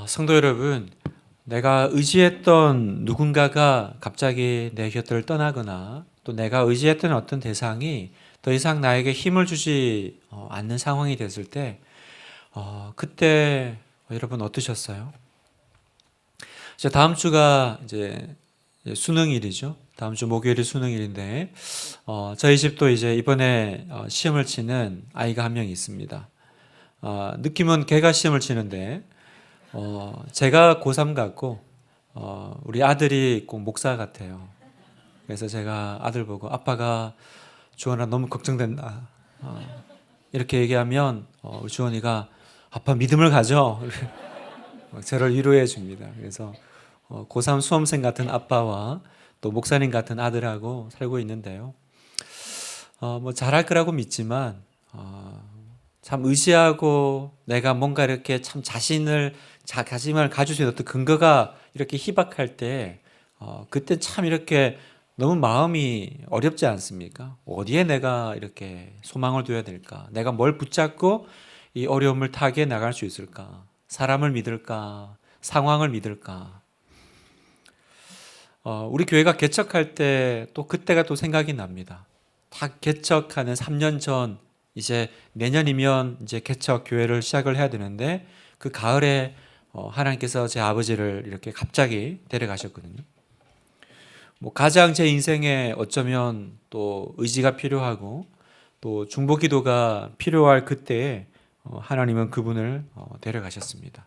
성도 여러분, 내가 의지했던 누군가가 갑자기 내 곁을 떠나거나 또 내가 의지했던 어떤 대상이 더 이상 나에게 힘을 주지 않는 상황이 됐을 때 그때 여러분 어떠셨어요? 이제 다음 주가 이제 수능일이죠. 다음 주 목요일이 수능일인데 저희 집도 이제 이번에 시험을 치는 아이가 한 명 있습니다. 느낌은 걔가 시험을 치는데 제가 고3 같고 우리 아들이 꼭 목사 같아요. 그래서 제가 아들 보고 아빠가 주원아 너무 걱정된다 이렇게 얘기하면 우리 주원이가 아빠 믿음을 가져 저를 위로해 줍니다. 그래서 고3 수험생 같은 아빠와 또 목사님 같은 아들하고 살고 있는데요. 뭐 잘할 거라고 믿지만 참 의지하고 내가 뭔가 이렇게 참 자신을 가질 수 있는 어떤 근거가 이렇게 희박할 때 그때 참 이렇게 너무 마음이 어렵지 않습니까? 어디에 내가 이렇게 소망을 둬야 될까? 내가 뭘 붙잡고 이 어려움을 타게 나갈 수 있을까? 사람을 믿을까? 상황을 믿을까? 우리 교회가 개척할 때 또 그때가 또 생각이 납니다. 다 개척하는 3년 전 이제 내년이면 이제 개척 교회를 시작을 해야 되는데 그 가을에 하나님께서 제 아버지를 이렇게 갑자기 데려가셨거든요. 뭐 가장 제 인생에 어쩌면 또 의지가 필요하고 또 중보기도가 필요할 그때에 하나님은 그분을 데려가셨습니다.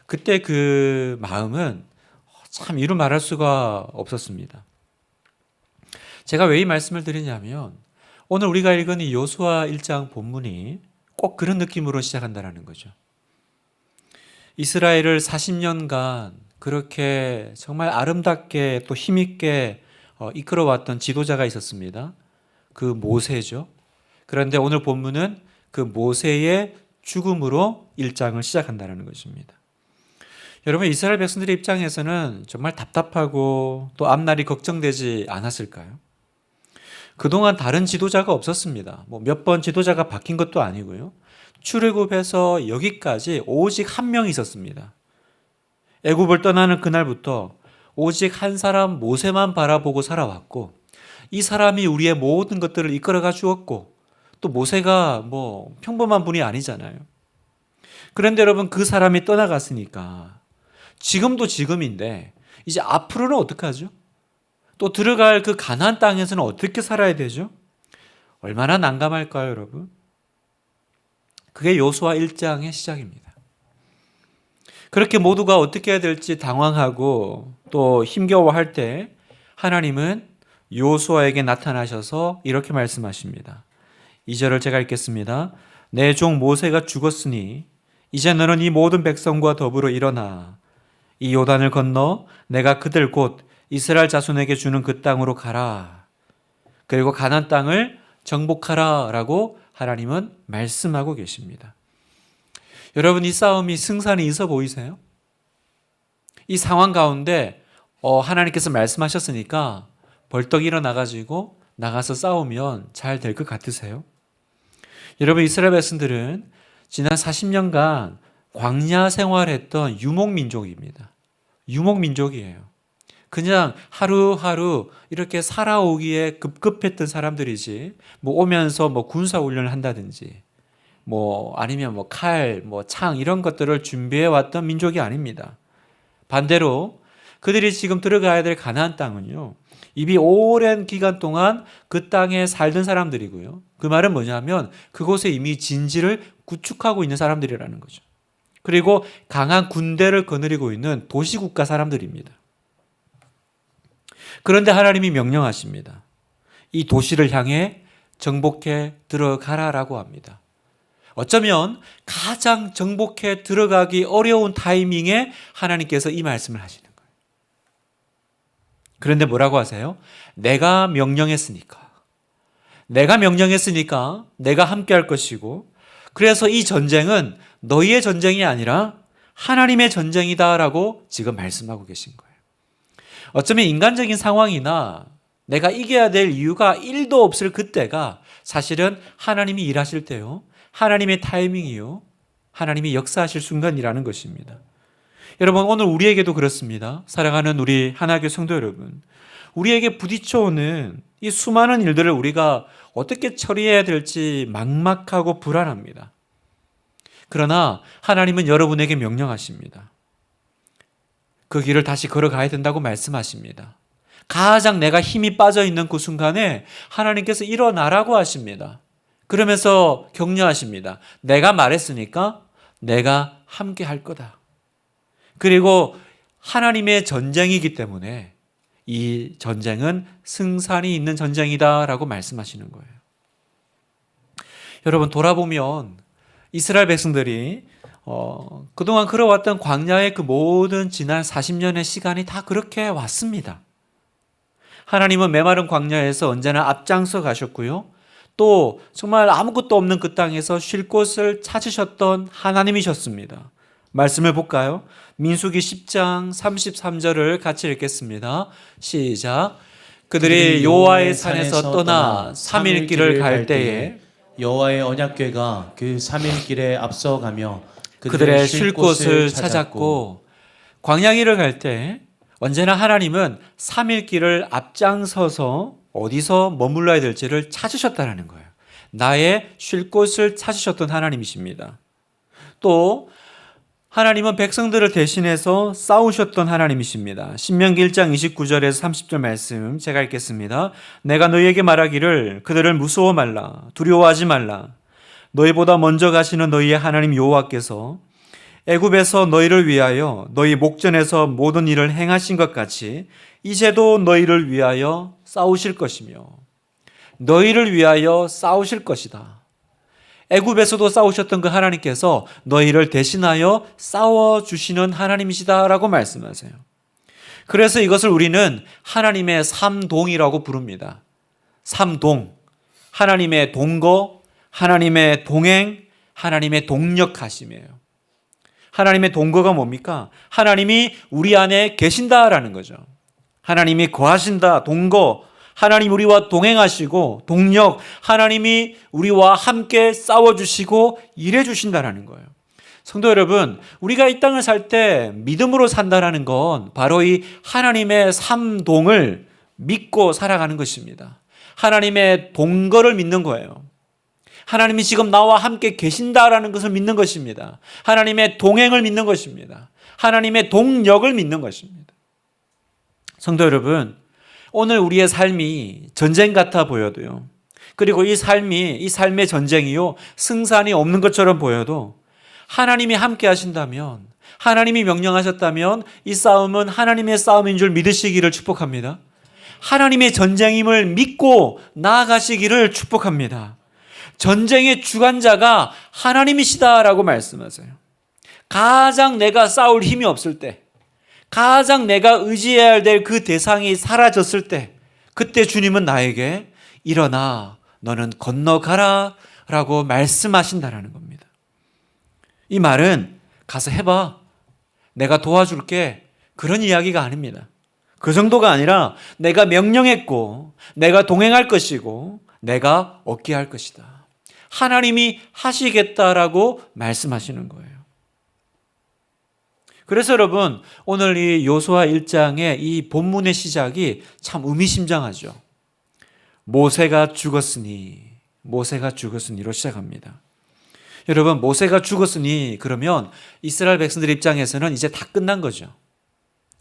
그때 그 마음은 참 이루 말할 수가 없었습니다. 제가 왜 이 말씀을 드리냐면 오늘 우리가 읽은 이 요수아 1장 본문이 꼭 그런 느낌으로 시작한다는 거죠. 이스라엘을 40년간 그렇게 정말 아름답게 또 힘있게 이끌어왔던 지도자가 있었습니다. 그 모세죠. 그런데 오늘 본문은 그 모세의 죽음으로 1장을 시작한다는 것입니다. 여러분, 이스라엘 백성들의 입장에서는 정말 답답하고 또 앞날이 걱정되지 않았을까요? 그동안 다른 지도자가 없었습니다. 뭐 몇 번 지도자가 바뀐 것도 아니고요. 출애굽에서 여기까지 오직 한 명이 있었습니다. 애굽을 떠나는 그날부터 오직 한 사람 모세만 바라보고 살아왔고 이 사람이 우리의 모든 것들을 이끌어가 주었고 또 모세가 뭐 평범한 분이 아니잖아요. 그런데 여러분 그 사람이 떠나갔으니까 지금도 지금인데 이제 앞으로는 어떻게 하죠? 또 들어갈 그 가나안 땅에서는 어떻게 살아야 되죠? 얼마나 난감할까요, 여러분? 그게 요수아 1장의 시작입니다. 그렇게 모두가 어떻게 해야 될지 당황하고 또 힘겨워할 때 하나님은 요수아에게 나타나셔서 이렇게 말씀하십니다. 2절을 제가 읽겠습니다. 내 종 모세가 죽었으니 이제 너는 이 모든 백성과 더불어 일어나 이 요단을 건너 내가 그들 곧 이스라엘 자손에게 주는 그 땅으로 가라. 그리고 가나안 땅을 정복하라 라고 하나님은 말씀하고 계십니다. 여러분 이 싸움이 승산이 있어 보이세요? 이 상황 가운데 하나님께서 말씀하셨으니까 벌떡 일어나가지고 나가서 싸우면 잘 될 것 같으세요? 여러분 이스라엘 백성들은 지난 40년간 광야 생활했던 유목민족입니다. 유목민족이에요. 그냥 하루하루 이렇게 살아오기에 급급했던 사람들이지 뭐 오면서 뭐 군사훈련을 한다든지 뭐 아니면 뭐 칼, 뭐 창 이런 것들을 준비해 왔던 민족이 아닙니다. 반대로 그들이 지금 들어가야 될 가나안 땅은요. 이미 오랜 기간 동안 그 땅에 살던 사람들이고요. 그 말은 뭐냐면 그곳에 이미 진지를 구축하고 있는 사람들이라는 거죠. 그리고 강한 군대를 거느리고 있는 도시국가 사람들입니다. 그런데 하나님이 명령하십니다. 이 도시를 향해 정복해 들어가라라고 합니다. 어쩌면 가장 정복해 들어가기 어려운 타이밍에 하나님께서 이 말씀을 하시는 거예요. 그런데 뭐라고 하세요? 내가 명령했으니까. 내가 명령했으니까 내가 함께 할 것이고 그래서 이 전쟁은 너희의 전쟁이 아니라 하나님의 전쟁이다라고 지금 말씀하고 계신 거예요. 어쩌면 인간적인 상황이나 내가 이겨야 될 이유가 1도 없을 그때가 사실은 하나님이 일하실 때요. 하나님의 타이밍이요. 하나님이 역사하실 순간이라는 것입니다. 여러분, 오늘 우리에게도 그렇습니다. 사랑하는 우리 하나교회 성도 여러분, 우리에게 부딪혀오는 이 수많은 일들을 우리가 어떻게 처리해야 될지 막막하고 불안합니다. 그러나 하나님은 여러분에게 명령하십니다. 그 길을 다시 걸어가야 된다고 말씀하십니다. 가장 내가 힘이 빠져 있는 그 순간에 하나님께서 일어나라고 하십니다. 그러면서 격려하십니다. 내가 말했으니까 내가 함께 할 거다. 그리고 하나님의 전쟁이기 때문에 이 전쟁은 승산이 있는 전쟁이다라고 말씀하시는 거예요. 여러분, 돌아보면 이스라엘 백성들이 그동안 걸어왔던 광야의 그 모든 지난 40년의 시간이 다 그렇게 왔습니다. 하나님은 메마른 광야에서 언제나 앞장서 가셨고요. 또 정말 아무것도 없는 그 땅에서 쉴 곳을 찾으셨던 하나님이셨습니다. 말씀을 볼까요? 민수기 10장 33절을 같이 읽겠습니다. 시작. 그들이 여호와의 산에서 떠나 3일 길을 갈 때에 여호와의 언약궤가 그 3일 길에 앞서가며 그들의 쉴 곳을 찾았고, 광야길을 갈 때 언제나 하나님은 3일 길을 앞장서서 어디서 머물러야 될지를 찾으셨다는 거예요. 나의 쉴 곳을 찾으셨던 하나님이십니다. 또 하나님은 백성들을 대신해서 싸우셨던 하나님이십니다. 신명기 1장 29절에서 30절 말씀 제가 읽겠습니다. 내가 너희에게 말하기를 그들을 무서워 말라, 두려워하지 말라. 너희보다 먼저 가시는 너희의 하나님 여호와께서 애굽에서 너희를 위하여 너희 목전에서 모든 일을 행하신 것 같이 이제도 너희를 위하여 싸우실 것이며 너희를 위하여 싸우실 것이다. 애굽에서도 싸우셨던 그 하나님께서 너희를 대신하여 싸워주시는 하나님이시다라고 말씀하세요. 그래서 이것을 우리는 하나님의 삼동이라고 부릅니다. 삼동, 하나님의 동거, 하나님의 동행, 하나님의 동력하심이에요. 하나님의 동거가 뭡니까? 하나님이 우리 안에 계신다라는 거죠. 하나님이 거하신다, 동거, 하나님 우리와 동행하시고, 동력, 하나님이 우리와 함께 싸워주시고 일해주신다는 거예요. 성도 여러분, 우리가 이 땅을 살 때 믿음으로 산다는 건 바로 이 하나님의 삼동을 믿고 살아가는 것입니다. 하나님의 동거를 믿는 거예요. 하나님이 지금 나와 함께 계신다라는 것을 믿는 것입니다. 하나님의 동행을 믿는 것입니다. 하나님의 동력을 믿는 것입니다. 성도 여러분, 오늘 우리의 삶이 전쟁 같아 보여도요. 그리고 이 삶의 전쟁이요, 승산이 없는 것처럼 보여도 하나님이 함께 하신다면, 하나님이 명령하셨다면 이 싸움은 하나님의 싸움인 줄 믿으시기를 축복합니다. 하나님의 전쟁임을 믿고 나아가시기를 축복합니다. 전쟁의 주관자가 하나님이시다라고 말씀하세요. 가장 내가 싸울 힘이 없을 때, 가장 내가 의지해야 될 그 대상이 사라졌을 때, 그때 주님은 나에게 일어나 너는 건너가라 라고 말씀하신다라는 겁니다. 이 말은 가서 해봐, 내가 도와줄게, 그런 이야기가 아닙니다. 그 정도가 아니라 내가 명령했고 내가 동행할 것이고 내가 얻게 할 것이다. 하나님이 하시겠다라고 말씀하시는 거예요. 그래서 여러분, 오늘 이 요수아 1장의 이 본문의 시작이 참 의미심장하죠. 모세가 죽었으니로 시작합니다. 여러분, 모세가 죽었으니 그러면 이스라엘 백성들 입장에서는 이제 다 끝난 거죠.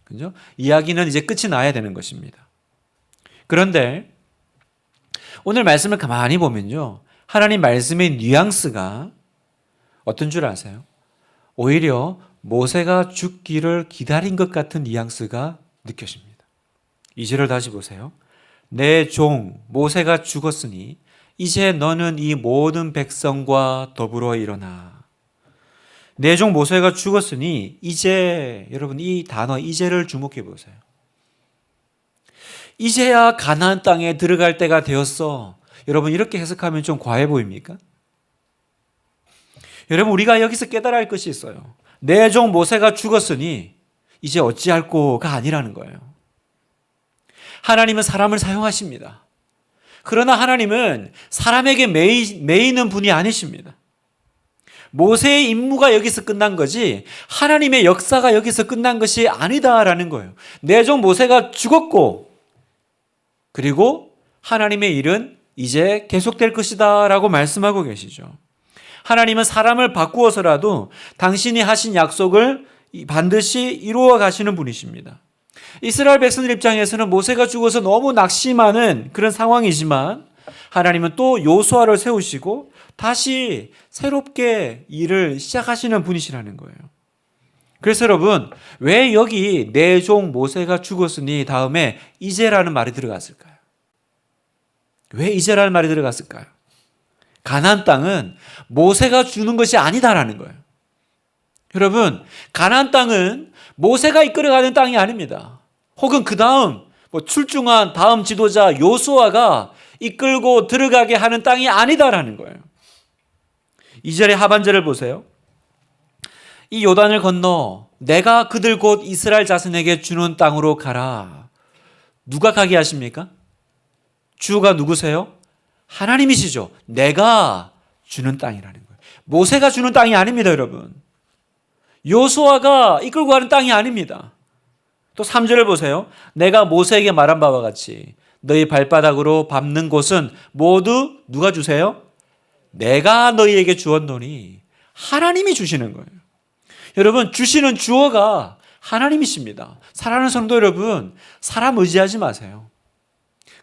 그죠? 이야기는 이제 끝이 나야 되는 것입니다. 그런데 오늘 말씀을 가만히 보면요, 하나님 말씀의 뉘앙스가 어떤 줄 아세요? 오히려 모세가 죽기를 기다린 것 같은 뉘앙스가 느껴집니다. 2절을 다시 보세요. 내 종 모세가 죽었으니 이제 너는 이 모든 백성과 더불어 일어나. 내 종 모세가 죽었으니 이제, 여러분 이 단어 이제를 주목해 보세요. 이제야 가나안 땅에 들어갈 때가 되었어. 여러분, 이렇게 해석하면 좀 과해 보입니까? 여러분, 우리가 여기서 깨달아야 할 것이 있어요. 내 종 모세가 죽었으니 이제 어찌할꼬가 아니라는 거예요. 하나님은 사람을 사용하십니다. 그러나 하나님은 사람에게 매이는 분이 아니십니다. 모세의 임무가 여기서 끝난 거지 하나님의 역사가 여기서 끝난 것이 아니다라는 거예요. 내 종 모세가 죽었고 그리고 하나님의 일은 이제 계속될 것이다 라고 말씀하고 계시죠. 하나님은 사람을 바꾸어서라도 당신이 하신 약속을 반드시 이루어 가시는 분이십니다. 이스라엘 백성들 입장에서는 모세가 죽어서 너무 낙심하는 그런 상황이지만 하나님은 또 요수아를 세우시고 다시 새롭게 일을 시작하시는 분이시라는 거예요. 그래서 여러분, 왜 여기 내 종 모세가 죽었으니 다음에 이제라는 말이 들어갔을까요? 왜 이제라는 말이 들어갔을까요? 가나안 땅은 모세가 주는 것이 아니다라는 거예요. 여러분, 가나안 땅은 모세가 이끌어가는 땅이 아닙니다. 혹은 그 다음 출중한 다음 지도자 요수아가 이끌고 들어가게 하는 땅이 아니다라는 거예요. 2절의 하반절을 보세요. 이 요단을 건너 내가 그들 곧 이스라엘 자손에게 주는 땅으로 가라. 누가 가게 하십니까? 주가 누구세요? 하나님이시죠. 내가 주는 땅이라는 거예요. 모세가 주는 땅이 아닙니다, 여러분. 요수아가 이끌고 가는 땅이 아닙니다. 또 3절을 보세요. 내가 모세에게 말한 바와 같이 너희 발바닥으로 밟는 곳은 모두 누가 주세요? 내가 너희에게 주었노니 하나님이 주시는 거예요. 여러분, 주시는 주어가 하나님이십니다. 사랑하는 성도 여러분, 사람 의지하지 마세요.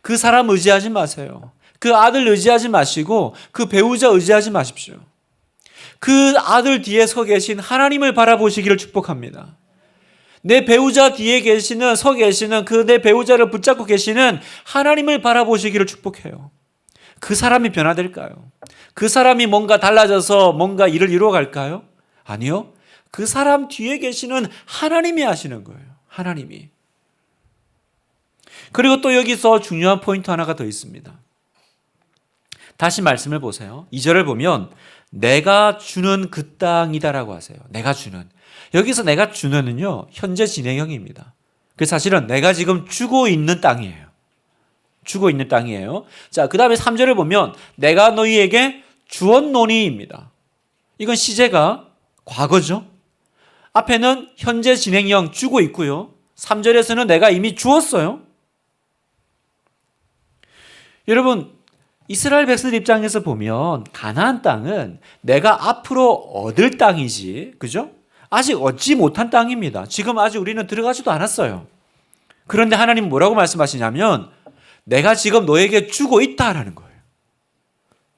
그 사람 의지하지 마세요. 그 아들 의지하지 마시고 그 배우자 의지하지 마십시오. 그 아들 뒤에 서 계신 하나님을 바라보시기를 축복합니다. 내 배우자 뒤에 서 계시는 그 내 배우자를 붙잡고 계시는 하나님을 바라보시기를 축복해요. 그 사람이 변화될까요? 그 사람이 뭔가 달라져서 뭔가 일을 이루어갈까요? 아니요. 그 사람 뒤에 계시는 하나님이 하시는 거예요. 하나님이. 그리고 또 여기서 중요한 포인트 하나가 더 있습니다. 다시 말씀을 보세요. 2절을 보면 내가 주는 그 땅이다라고 하세요. 내가 주는. 여기서 내가 주는은요, 현재 진행형입니다. 그 사실은 내가 지금 주고 있는 땅이에요. 주고 있는 땅이에요. 자, 그 다음에 3절을 보면 내가 너희에게 주었노니입니다. 이건 시제가 과거죠. 앞에는 현재 진행형 주고 있고요. 3절에서는 내가 이미 주었어요. 여러분, 이스라엘 백성들 입장에서 보면 가나안 땅은 내가 앞으로 얻을 땅이지, 그죠? 아직 얻지 못한 땅입니다. 지금 아직 우리는 들어가지도 않았어요. 그런데 하나님 뭐라고 말씀하시냐면 내가 지금 너에게 주고 있다라는 거예요.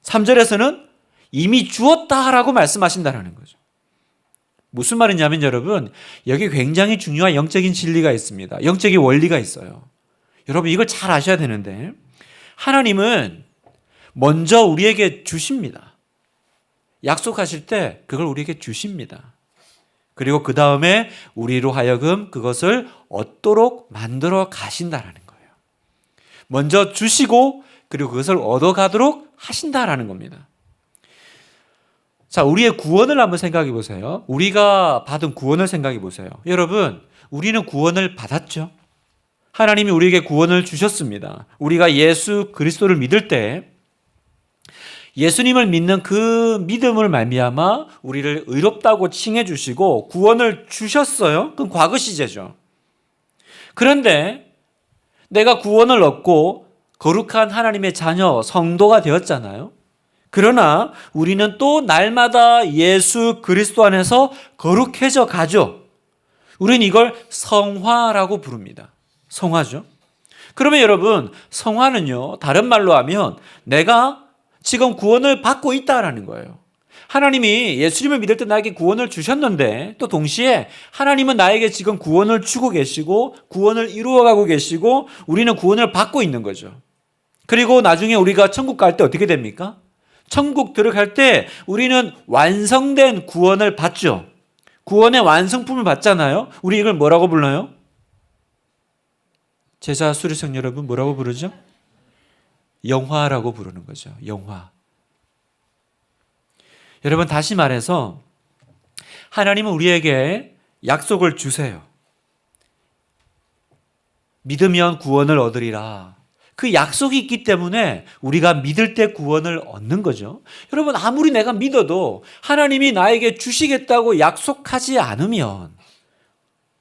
3절에서는 이미 주었다라고 말씀하신다라는 거죠. 무슨 말이냐면 여러분, 여기 굉장히 중요한 영적인 진리가 있습니다. 영적인 원리가 있어요. 여러분, 이걸 잘 아셔야 되는데 하나님은 먼저 우리에게 주십니다. 약속하실 때 그걸 우리에게 주십니다. 그리고 그 다음에 우리로 하여금 그것을 얻도록 만들어 가신다라는 거예요. 먼저 주시고 그리고 그것을 얻어가도록 하신다라는 겁니다. 자, 우리의 구원을 한번 생각해 보세요. 우리가 받은 구원을 생각해 보세요. 여러분, 우리는 구원을 받았죠. 하나님이 우리에게 구원을 주셨습니다. 우리가 예수 그리스도를 믿을 때 예수님을 믿는 그 믿음을 말미암아 우리를 의롭다고 칭해 주시고 구원을 주셨어요. 그건 과거 시제죠. 그런데 내가 구원을 얻고 거룩한 하나님의 자녀, 성도가 되었잖아요. 그러나 우리는 또 날마다 예수 그리스도 안에서 거룩해져 가죠. 우리는 이걸 성화라고 부릅니다. 성화죠. 그러면 여러분, 성화는요, 다른 말로 하면 내가 지금 구원을 받고 있다라는 거예요. 하나님이 예수님을 믿을 때 나에게 구원을 주셨는데 또 동시에 하나님은 나에게 지금 구원을 주고 계시고 구원을 이루어가고 계시고 우리는 구원을 받고 있는 거죠. 그리고 나중에 우리가 천국 갈 때 어떻게 됩니까? 천국 들어갈 때 우리는 완성된 구원을 받죠. 구원의 완성품을 받잖아요. 우리 이걸 뭐라고 불러요? 제자 수료생 여러분, 뭐라고 부르죠? 영화라고 부르는 거죠. 영화. 여러분, 다시 말해서 하나님은 우리에게 약속을 주세요. 믿으면 구원을 얻으리라. 그 약속이 있기 때문에 우리가 믿을 때 구원을 얻는 거죠. 여러분, 아무리 내가 믿어도 하나님이 나에게 주시겠다고 약속하지 않으면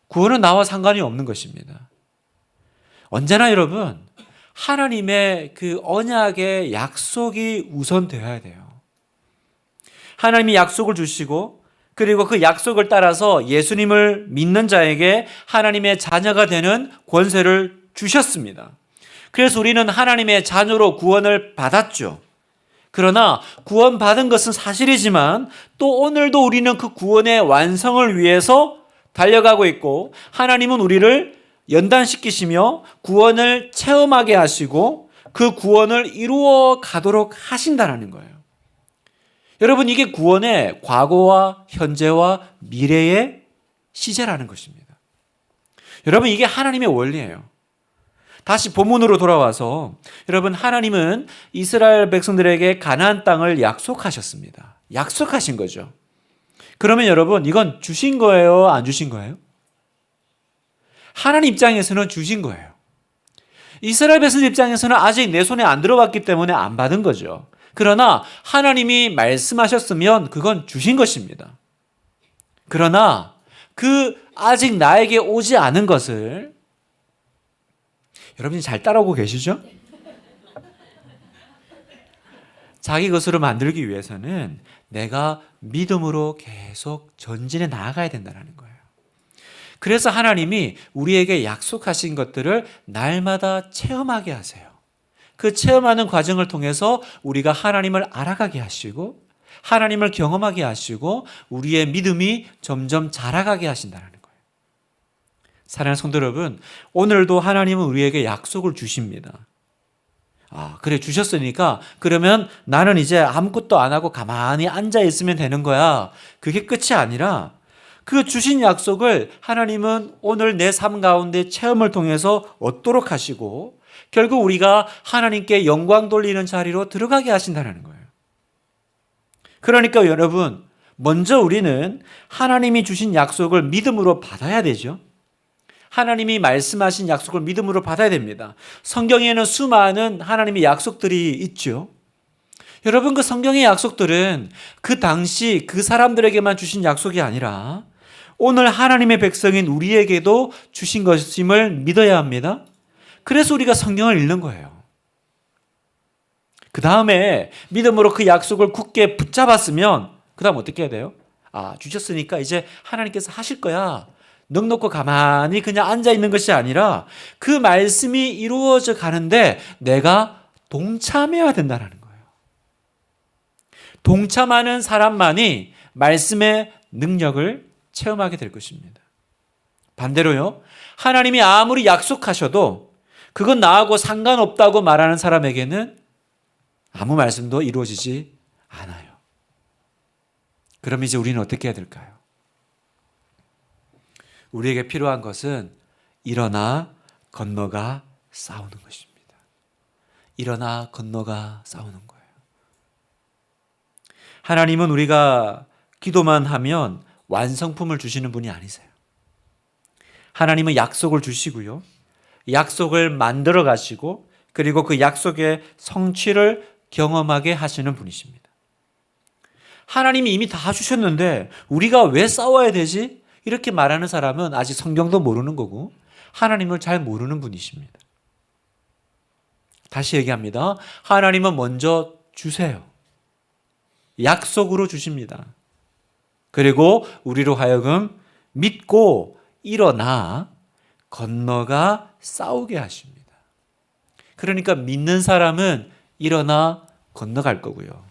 구원은 나와 상관이 없는 것입니다. 언제나 여러분, 하나님의 그 언약의 약속이 우선되어야 돼요. 하나님이 약속을 주시고 그리고 그 약속을 따라서 예수님을 믿는 자에게 하나님의 자녀가 되는 권세를 주셨습니다. 그래서 우리는 하나님의 자녀로 구원을 받았죠. 그러나 구원받은 것은 사실이지만 또 오늘도 우리는 그 구원의 완성을 위해서 달려가고 있고 하나님은 우리를 연단시키시며 구원을 체험하게 하시고 그 구원을 이루어 가도록 하신다는 거예요. 여러분, 이게 구원의 과거와 현재와 미래의 시제라는 것입니다. 여러분, 이게 하나님의 원리예요. 다시 본문으로 돌아와서 여러분, 하나님은 이스라엘 백성들에게 가나안 땅을 약속하셨습니다. 약속하신 거죠. 그러면 여러분, 이건 주신 거예요? 안 주신 거예요? 하나님 입장에서는 주신 거예요. 이스라엘 백성들 입장에서는 아직 내 손에 안 들어왔기 때문에 안 받은 거죠. 그러나 하나님이 말씀하셨으면 그건 주신 것입니다. 그러나 그 아직 나에게 오지 않은 것을 여러분이 잘 따라오고 계시죠? 자기 것으로 만들기 위해서는 내가 믿음으로 계속 전진해 나아가야 된다는 거예요. 그래서 하나님이 우리에게 약속하신 것들을 날마다 체험하게 하세요. 그 체험하는 과정을 통해서 우리가 하나님을 알아가게 하시고 하나님을 경험하게 하시고 우리의 믿음이 점점 자라가게 하신다는 거예요. 사랑하는 성도 여러분, 오늘도 하나님은 우리에게 약속을 주십니다. 그래, 주셨으니까 그러면 나는 이제 아무것도 안 하고 가만히 앉아 있으면 되는 거야. 그게 끝이 아니라 그 주신 약속을 하나님은 오늘 내 삶 가운데 체험을 통해서 얻도록 하시고 결국 우리가 하나님께 영광 돌리는 자리로 들어가게 하신다는 거예요. 그러니까 여러분, 먼저 우리는 하나님이 주신 약속을 믿음으로 받아야 되죠. 하나님이 말씀하신 약속을 믿음으로 받아야 됩니다. 성경에는 수많은 하나님의 약속들이 있죠. 여러분, 그 성경의 약속들은 그 당시 그 사람들에게만 주신 약속이 아니라 오늘 하나님의 백성인 우리에게도 주신 것임을 믿어야 합니다. 그래서 우리가 성경을 읽는 거예요. 그 다음에 믿음으로 그 약속을 굳게 붙잡았으면 그 다음 어떻게 해야 돼요? 주셨으니까 이제 하나님께서 하실 거야. 넋 놓고 가만히 그냥 앉아 있는 것이 아니라 그 말씀이 이루어져 가는데 내가 동참해야 된다는 거예요. 동참하는 사람만이 말씀의 능력을 체험하게 될 것입니다. 반대로요, 하나님이 아무리 약속하셔도 그건 나하고 상관없다고 말하는 사람에게는 아무 말씀도 이루어지지 않아요. 그럼 이제 우리는 어떻게 해야 될까요? 우리에게 필요한 것은 일어나 건너가 싸우는 것입니다. 일어나 건너가 싸우는 거예요. 하나님은 우리가 기도만 하면 완성품을 주시는 분이 아니세요. 하나님은 약속을 주시고요. 약속을 만들어 가시고 그리고 그 약속의 성취를 경험하게 하시는 분이십니다. 하나님이 이미 다 주셨는데 우리가 왜 싸워야 되지? 이렇게 말하는 사람은 아직 성경도 모르는 거고 하나님을 잘 모르는 분이십니다. 다시 얘기합니다. 하나님은 먼저 주세요. 약속으로 주십니다. 그리고 우리로 하여금 믿고 일어나 건너가 싸우게 하십니다. 그러니까 믿는 사람은 일어나 건너갈 거고요.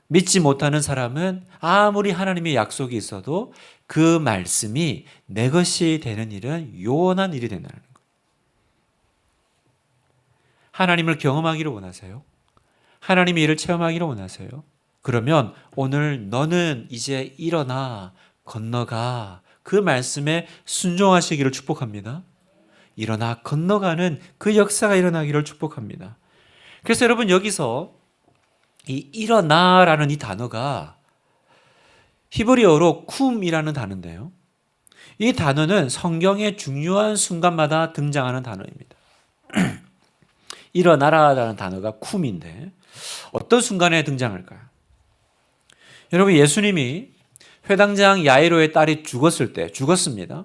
믿지 못하는 사람은 아무리 하나님의 약속이 있어도 그 말씀이 내 것이 되는 일은 요원한 일이 된다는 거예요. 하나님을 경험하기를 원하세요? 하나님의 일을 체험하기를 원하세요? 그러면 오늘 너는 이제 일어나 건너가 그 말씀에 순종하시기를 축복합니다. 일어나 건너가는 그 역사가 일어나기를 축복합니다. 그래서 여러분 여기서 이 일어나라는 이 단어가 히브리어로 쿰이라는 단어인데요. 이 단어는 성경의 중요한 순간마다 등장하는 단어입니다. 일어나라라는 단어가 쿰인데 어떤 순간에 등장할까요? 여러분, 예수님이 회당장 야이로의 딸이 죽었습니다.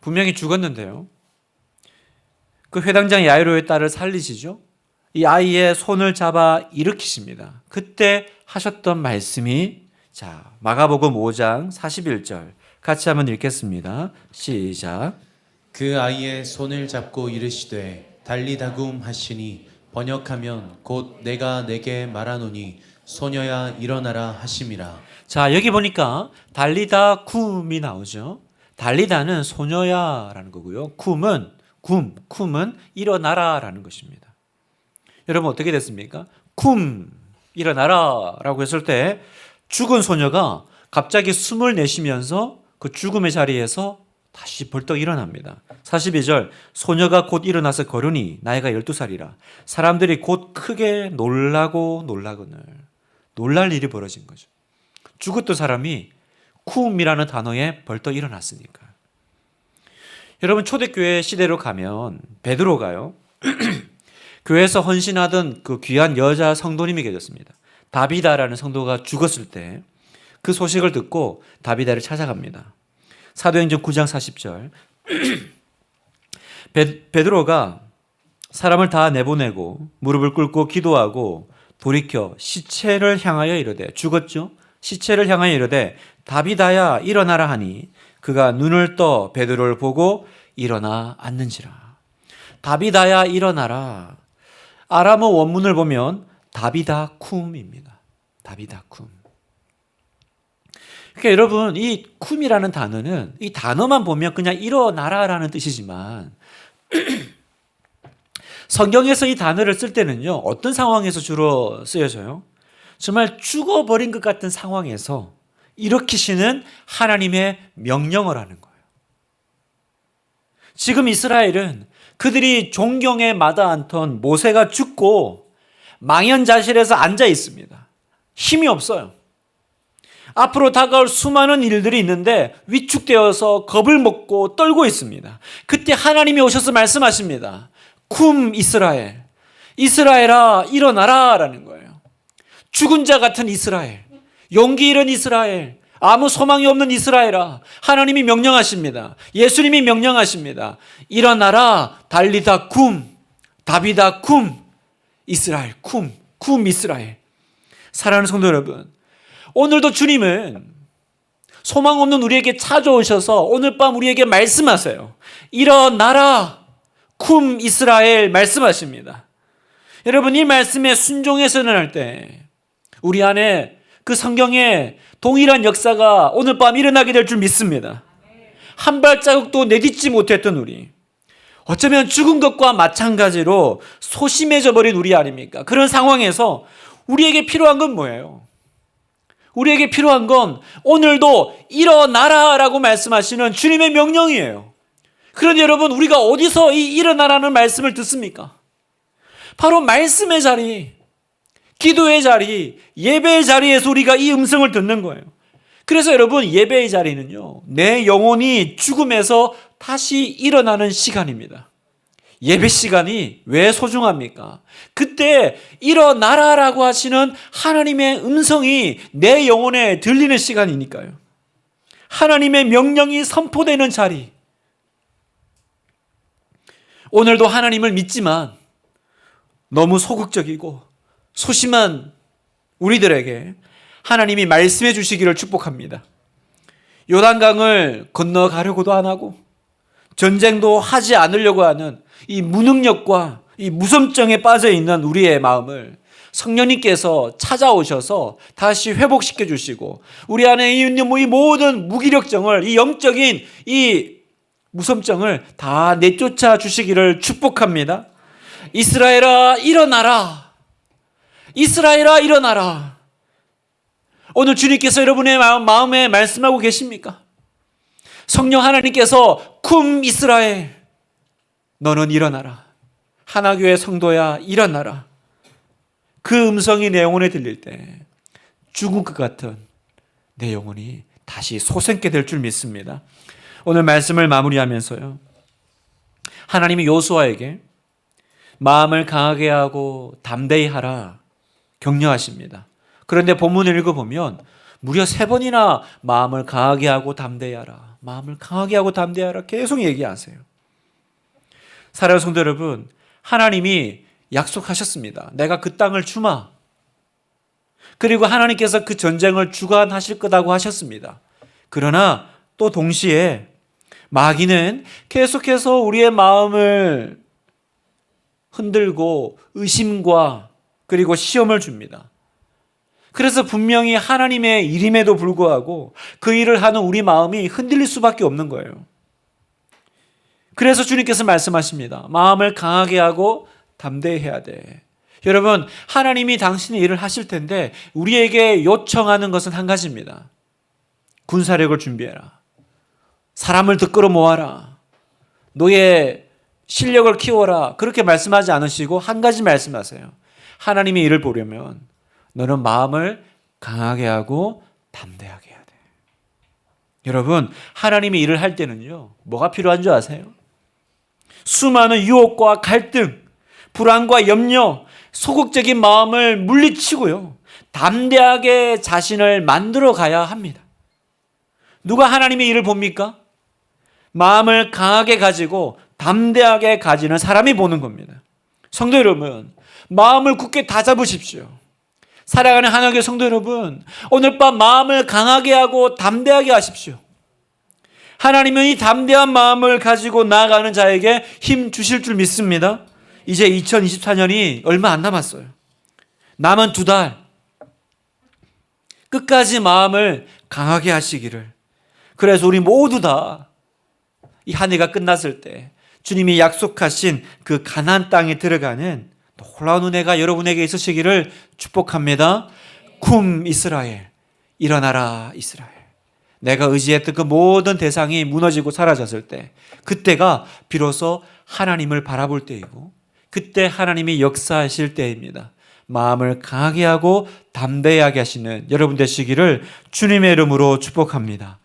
분명히 죽었는데요. 그 회당장 야이로의 딸을 살리시죠. 이 아이의 손을 잡아 일으키십니다. 그때 하셨던 말씀이 마가복음 5장 41절 같이 한번 읽겠습니다. 시작. 그 아이의 손을 잡고 이르시되 달리다굼 하시니 번역하면 곧 내가 내게 말하노니 소녀야 일어나라 하심이라. 자, 여기 보니까 달리다 쿰이 나오죠. 달리다는 소녀야라는 거고요. 쿰은 일어나라라는 것입니다. 여러분, 어떻게 됐습니까? 쿰 일어나라라고 했을 때 죽은 소녀가 갑자기 숨을 내쉬면서 그 죽음의 자리에서 다시 벌떡 일어납니다. 42절 소녀가 곧 일어나서 걸으니 나이가 12살이라 사람들이 곧 크게 놀라거늘 놀랄 일이 벌어진 거죠. 죽었던 사람이 쿰이라는 단어에 벌떡 일어났으니까. 여러분, 초대교회 시대로 가면 베드로가요 교회에서 헌신하던 그 귀한 여자 성도님이 계셨습니다. 다비다라는 성도가 죽었을 때 그 소식을 듣고 다비다를 찾아갑니다. 사도행전 9장 40절 베드로가 사람을 다 내보내고 무릎을 꿇고 기도하고 돌이켜 시체를 향하여 이르되, 죽었죠? 시체를 향하여 이르되 다비다야 일어나라 하니 그가 눈을 떠 베드로를 보고 일어나 앉는지라. 다비다야 일어나라. 아람어 원문을 보면 다비다 쿰입니다. 다비다 쿰. 그러니까 여러분, 이 쿰이라는 단어는 이 단어만 보면 그냥 일어나라라는 뜻이지만 성경에서 이 단어를 쓸 때는요, 어떤 상황에서 주로 쓰여져요? 정말 죽어버린 것 같은 상황에서 일으키시는 하나님의 명령을 하는 거예요. 지금 이스라엘은 그들이 존경에 마다 않던 모세가 죽고 망연자실해서 앉아 있습니다. 힘이 없어요. 앞으로 다가올 수많은 일들이 있는데 위축되어서 겁을 먹고 떨고 있습니다. 그때 하나님이 오셔서 말씀하십니다. 쿰 이스라엘, 이스라엘아 일어나라 라는 거예요. 죽은 자 같은 이스라엘, 용기 잃은 이스라엘, 아무 소망이 없는 이스라엘아, 하나님이 명령하십니다. 예수님이 명령하십니다. 일어나라 달리다 쿰, 다비다 쿰, 이스라엘 쿰 이스라엘. 사랑하는 성도 여러분, 오늘도 주님은 소망 없는 우리에게 찾아오셔서 오늘 밤 우리에게 말씀하세요. 일어나라 쿰 이스라엘 말씀하십니다. 여러분, 이 말씀에 순종해서 일어날 때 우리 안에 그 성경의 동일한 역사가 오늘 밤 일어나게 될 줄 믿습니다. 한 발자국도 내딛지 못했던 우리, 어쩌면 죽은 것과 마찬가지로 소심해져 버린 우리 아닙니까? 그런 상황에서 우리에게 필요한 건 뭐예요? 우리에게 필요한 건 오늘도 일어나라라고 말씀하시는 주님의 명령이에요. 그런데 여러분, 우리가 어디서 이 일어나라는 말씀을 듣습니까? 바로 말씀의 자리, 기도의 자리, 예배의 자리에서 우리가 이 음성을 듣는 거예요. 그래서 여러분, 예배의 자리는요, 내 영혼이 죽음에서 다시 일어나는 시간입니다. 예배 시간이 왜 소중합니까? 그때 일어나라라고 하시는 하나님의 음성이 내 영혼에 들리는 시간이니까요. 하나님의 명령이 선포되는 자리. 오늘도 하나님을 믿지만 너무 소극적이고 소심한 우리들에게 하나님이 말씀해 주시기를 축복합니다. 요단강을 건너가려고도 안 하고 전쟁도 하지 않으려고 하는 이 무능력과 이 무섬증에 빠져 있는 우리의 마음을 성령님께서 찾아오셔서 다시 회복시켜 주시고 우리 안에 있는 이 모든 무기력증을, 이 영적인 이 무섬증을 다 내쫓아 주시기를 축복합니다. 이스라엘아 일어나라. 이스라엘아 일어나라. 오늘 주님께서 여러분의 마음에 말씀하고 계십니까? 성령 하나님께서 쿰 이스라엘, 너는 일어나라. 하나교회 성도야 일어나라. 그 음성이 내 영혼에 들릴 때 죽은 것 같은 내 영혼이 다시 솟게 될 줄 믿습니다. 오늘 말씀을 마무리하면서요, 하나님이 여호수아에게 마음을 강하게 하고 담대히 하라 격려하십니다. 그런데 본문을 읽어보면 무려 3번이나 마음을 강하게 하고 담대히 하라, 마음을 강하게 하고 담대히 하라 계속 얘기하세요. 사랑하는 성도 여러분, 하나님이 약속하셨습니다. 내가 그 땅을 주마. 그리고 하나님께서 그 전쟁을 주관하실 거라고 하셨습니다. 그러나 또 동시에 마귀는 계속해서 우리의 마음을 흔들고 의심과 그리고 시험을 줍니다. 그래서 분명히 하나님의 일임에도 불구하고 그 일을 하는 우리 마음이 흔들릴 수밖에 없는 거예요. 그래서 주님께서 말씀하십니다. 마음을 강하게 하고 담대히 해야 돼. 여러분, 하나님이 당신의 일을 하실 텐데 우리에게 요청하는 것은 한 가지입니다. 군사력을 준비해라. 사람을 더 끌어모아라. 너의 실력을 키워라. 그렇게 말씀하지 않으시고 한 가지 말씀하세요. 하나님의 일을 보려면 너는 마음을 강하게 하고 담대하게 해야 돼. 여러분, 하나님의 일을 할 때는요, 뭐가 필요한 줄 아세요? 수많은 유혹과 갈등, 불안과 염려, 소극적인 마음을 물리치고요, 담대하게 자신을 만들어 가야 합니다. 누가 하나님의 일을 봅니까? 마음을 강하게 가지고 담대하게 가지는 사람이 보는 겁니다. 성도 여러분, 마음을 굳게 다잡으십시오. 사랑하는 하나님의 성도 여러분, 오늘 밤 마음을 강하게 하고 담대하게 하십시오. 하나님은 이 담대한 마음을 가지고 나아가는 자에게 힘 주실 줄 믿습니다. 이제 2024년이 얼마 안 남았어요. 남은 2달. 끝까지 마음을 강하게 하시기를. 그래서 우리 모두 다 이 한 해가 끝났을 때 주님이 약속하신 그 가나안 땅에 들어가는 놀라운 은혜가 여러분에게 있으시기를 축복합니다. 쿰 이스라엘, 일어나라 이스라엘. 내가 의지했던 그 모든 대상이 무너지고 사라졌을 때, 그때가 비로소 하나님을 바라볼 때이고 그때 하나님이 역사하실 때입니다. 마음을 강하게 하고 담대하게 하시는 여러분 되시기를 주님의 이름으로 축복합니다.